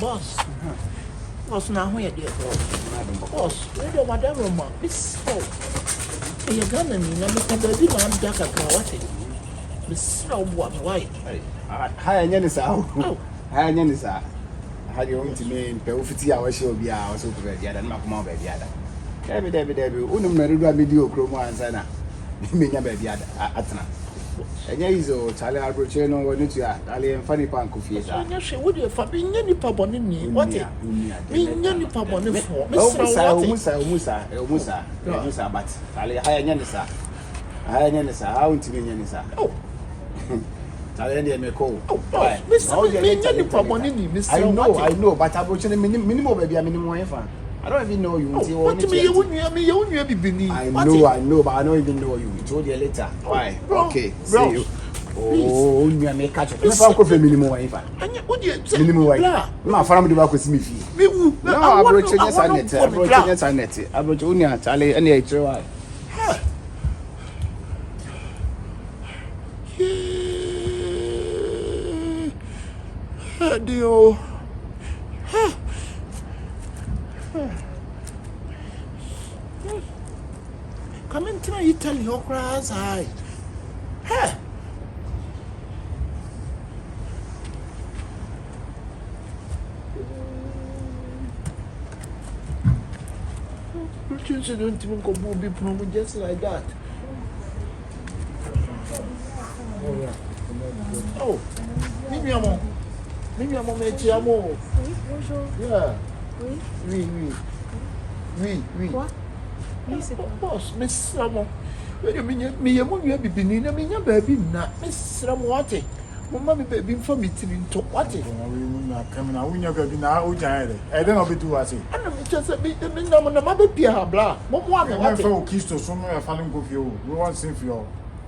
Boss. Boss, now where dear boss? Where do Madame Roma? Miss Oh. You're gonna mean I'm a baby man, Jack, what? Miss Oh, what? Why? Hi, Yanisa. Hi, Yanisa. How you want to mean? Pelfity, I was sure be our super baby and Macmore baby. Debbie, Unum Meruda video chroma and Sana. Minya baby Atana. And yes, Charlie Albertino, what did you ask? Ali and Fanny Pan Coffee. Would you have been any pub on me? What? Mean any pub on the floor. Musa, but Ali Hyanisa. Hyanisa, I want to be Yanisa. Oh. I know, but I'm watching a minimum baby, a minimum fan. I don't even know you. What to me, you wouldn't be beneath. I know, but I don't even know you. We told you later. Why? Okay, see you. Oh, you may catch it. If I'm coffee minimum fan. And what you say? Minimum way. My family work with me. No, I brought you yes, I net. I brought you yes, I net. I brought you near Charlie and HOI. Dio. Come and try Italy, your cries high. Ha! You don't even go be promo just like that. Oh, maybe I'm on the Chiamo. Yeah. Oui. Quoi? Oui, c'est quoi? Boss, Miss Samo. Wait a minute, me, you won't be beginning. I mean, your baby, not Miss Samwati. Mamma, baby, for me to what it. Coming out when you're going to now. I don't know between us. I don't just a bit the minimum on the mother Pia Blah. What one? I found kiss to somewhere falling with you. We want to see for you.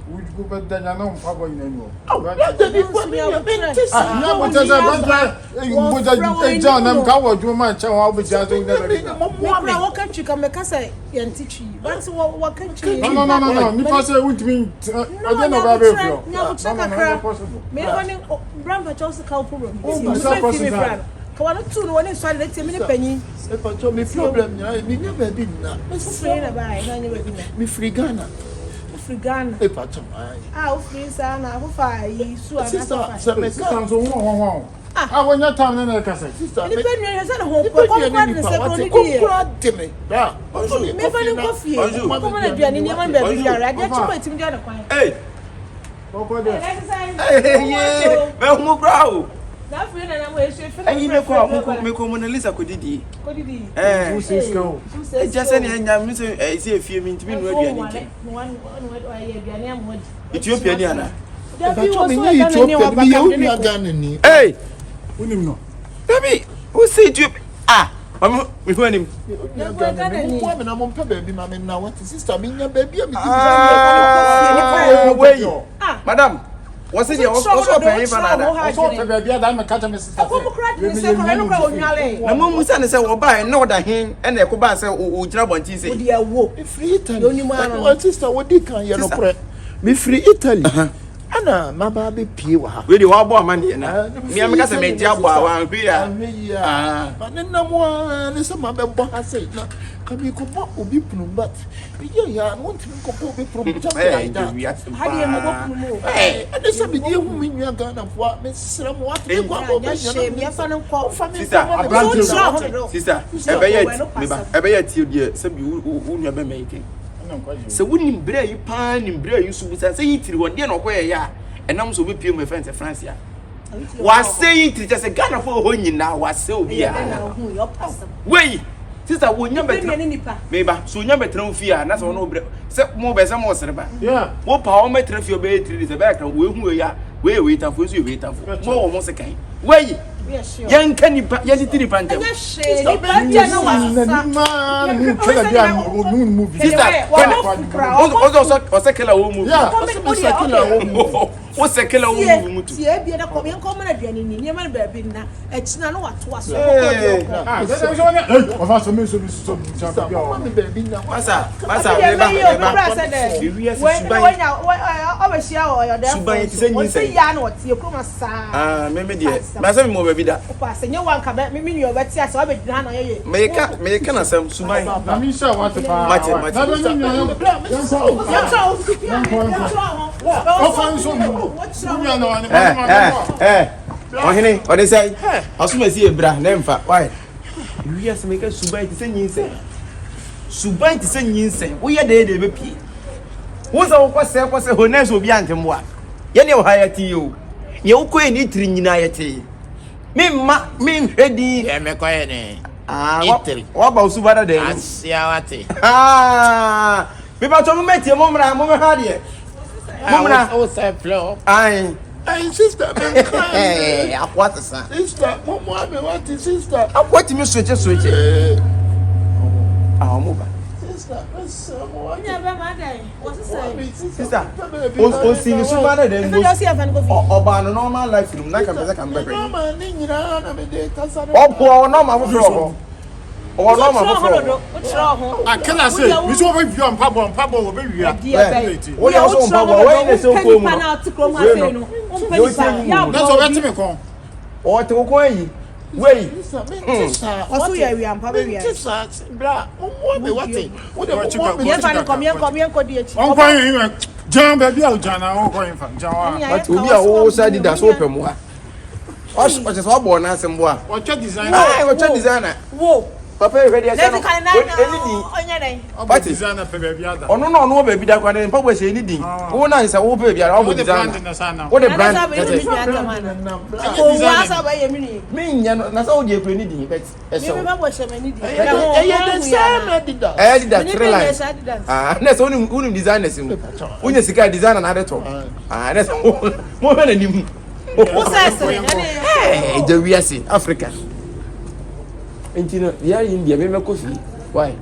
Would you go back then? I know I'm following anymore. Oh, that's the big one. You've been this. No, but as I John, I'm covered too much. I'll be just doing that. What country can make us say and teach you? What's what country? No. Because I would mean, I don't know about it. No, possible. Maybe Brand Charles problem. Come on, two one is trying to let me penny. If I told me problem, I mean, never been that. Me free Ghana. Ghana. If I told my friends are now fire. You sister, I want your time in the cassette. Sister, depending on the whole program, me. Maybe coffee. Come on, if you're in your baby, I get you wait to me. Hey, well, more brow. That friend and I'm waiting for you. Make Mona Lisa could did. Just any I see a few minutes to be ready. One Ethiopian. Hey, baby, who said you? I'm with him. I'm on baby, mamma. Now, what is sister? Mean your baby? Madam. What's it? Also paying for that. I'm a catalyst. The mum said, "Well, buy no that him and the Kuba say, oh, job on Tuesday. Free Italy. What sister? What did you pray? Me free Italy. Anna, my baby Piwa. Really, what about money? Me, I'm going to make job while we are. But then no one is a mother. I say, no, can you come up with people? But yeah, I want to go with just like that. How do you move? Hey, and there's somebody who mean you're gonna what Miss What? Sister, ever dear, some you never making. So wouldn't break you pan and break you say it one day or where ya and I'm so with you, my friends, Francia. Was saying it just a gun for when now was so be wait, sister, would never maybe so never throw fear, not so no break. Set more by some more, yeah. What power may trip your battery is a back and we are waiting for you, waiting for more almost a kind. Wait. Young can you Yanity Panther? What's the killer woman? Yeah, be a common common aduane ni nyema ba bi na ekina no wato aso ko of us me so baby na masa Suban ti se nyin se ya na wote ekroma saa me de masa me mo baby da pa se nye wan ka be me nyu obeti ase wa be gyina na ye me ka na sam Suban na mi sha what pa mate ohini ode say asuma si ebra na mfa why wi ase me ka Suban ti se nyin se Suban ti se nyin se wo ye de be pie wo za wo kwase hones obi antembo a ye ne wo hayati yo ye wo ko ni tiri nyina yete me ma me hwedi e me ko ye ne wa ba Suban da de asia wate me ba to mo metie mo mra mo me ha de mo mra o se flow ai sister me eh akwata sa sister mo me what sister akwati me switch mo ba sister sister o si ni Suban da de oba no normal life room na ka be ka mbe mama ni nyina na me de kasa o normal mo fro o normal mo fro akela say we so be view am pabo we be wi o le so pabo we ne so ko mu na so be timi kon o te ko yi wey oso ya wi am pa be wi bra mo me wate wo de mo ye fa ni kom di echi on kwa yin jan be bia ujana on kwa yin fa jan wa but obi a wo sa di da so pem ha o se so bo na asembo a o che design o che designer wo papa e ready asa no onye dey but designer pe be bia da ono no be bi da kwa ne papa se ni din wo na nsa wo pe bia o bo designer wo de brand ko wa sa ba ye mini me nya na sa wo de ekure ni din bet eso me ba bo she me ni di the same Adidas 3 lines na so unu designer sim unya sika designer na adeto na so mo na nim wo sa se ene de wiase Africa entino ya India me kofi why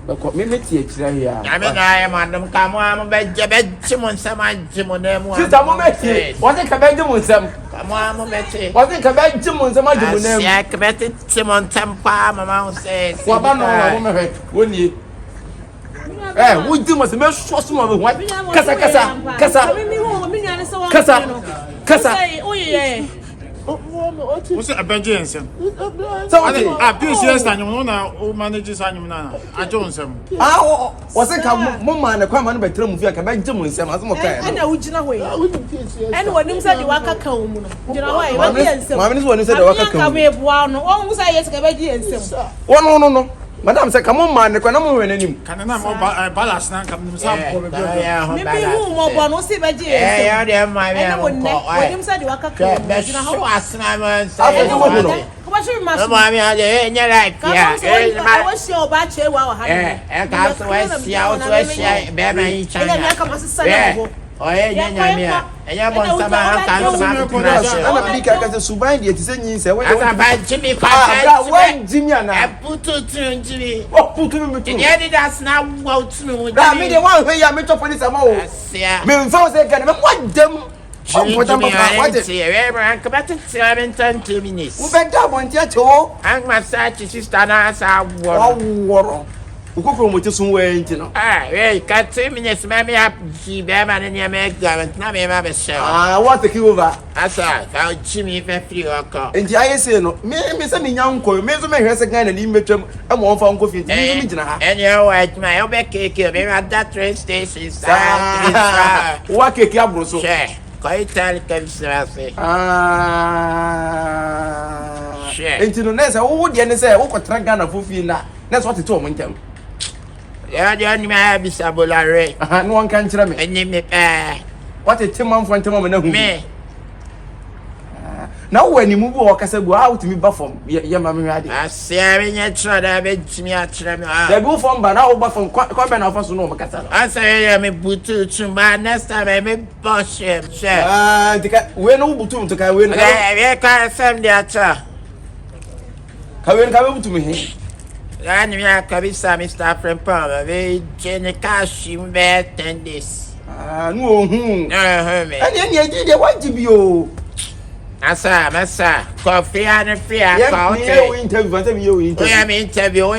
bako me meti akira ya ame na ya mandam ka mo am be je be chimon sama chimon na mu sister mo meti wọ́n ka be chimon sam ka mo am meti wọ́n ka be chimon sam ajimon na mu ya ka be chimon tampa mama o se wa ba no mo me he woni wo di mo se me so so mo ho kasa oye what's a benjens so what ah please yes anyum na o manage anyum na ajonsem wo se ka mo ma na kwa ma no betra mu fi ka be chimon sam aso kai ana wujina ho yi ana wonim se de waka ka wo mu no jina ho yi wa di ensem ma me so wonim se de waka ka wo me bua no won mu sa yes ka be di ensem no madam say come man kwa na mo we nanim kana na mo balance na kam sa ko be be me bi hu mo bo no se be di ensem ya de ma me ko wonim se de waka ka wo be jina ho asna man afa ni wo no ko ba shi ma ma me ade nya life ya ma wo shi o ba che wa ha ka so we sia o so sia be ma yi chan ya ka ma se na ho oye nya me enya bon sama kan sama ana bi ka se Suban de ti se nyin se we asa ba jimi kwa sa we jimi ana puto tun jimi o puto mi tu ye di das na wo tunu da mi de wan hwe ya me to police ama o me mfa se ka me kwa dam o dam ba kwa de we bra ka ba 2 minutes u be da bon ti ache o an ma sa chi sister na asa wo ukokoro mo ti sun we nti no we ka 2 minutes ma me ji be ma ne me garment na me ma be show what take over asa ka jimi fe free oko nti aye se no me se me nya nko me so me hwe se kan na ni metwam e mo onfa nko fi nti me mi gina ha ene o wa ma yo be keke be ma that train station sa wa keke abro so che ko ital ka bisase nti no na se wo de ne se wo kotra Ghana fofi na na so tete o mo ntem ya ni ma bisabola re no one can tell me eni me what a timam for ntem na hu me na wo ani mu bo okasa bu out mi ba fom ye ma me ade asiare nya tra da be timi atra me da bu fom ba na wo ba fom kwa be na fa so no mo kasa asa ye me butu tumba next time me bosh she dika we no butu to ka we no we ka sam de atra ka we butu me he yani ya kabisa Mr. Frempama we jene kashi mbe 10 days Ah, no, me. And then you did what to be you. Massa, coffee and fear. Yeah, interview. I am interview.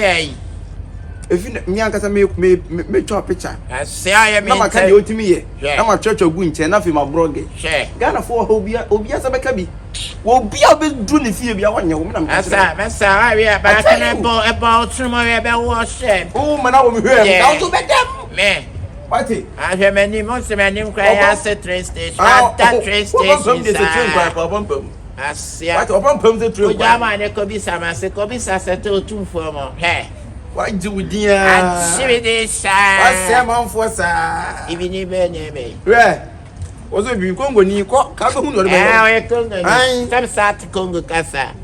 If you me and me draw a picture. I say I am not my to me. I'm a church of Winch and nothing my blog. Share. Ghana for Obia Sabakabi. Will be a bit doing if you be one young woman. Massa, I am back about tomorrow about wash. Oh, man, I will be here. How to bet them? Man. What? I have many months of my name cry as a train station. That train station is a train for one. I see. I open pump the train. Yama, there could be some as a copy as a two for more. Hey. What do we dear? I see this. I say, I'm for sir. Even if any Where? Was it being Congo? You call Congo? Some sat Congo Casa.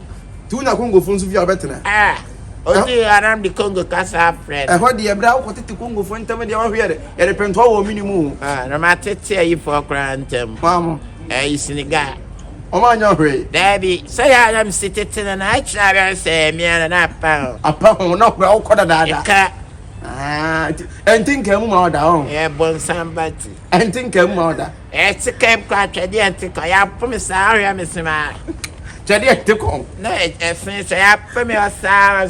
Tuna Congo phones of your better. Ah. Only around the Congo Casa friend. I heard the Abra wanted to Congo for intermediate over here. And a pentol minimum. Ah, no matter tell you for granted. Mamma, you see the guy. Oh, my, no, Debbie, say I am sitting and I try to say me and a pound. A pound, not well, caught a Cat. And think I'm more down. Yeah, born somebody. And think I'm more down. It's a camp crack. I didn't I promise I am Mr. Man. Jadi, I took on. No, it's I promise I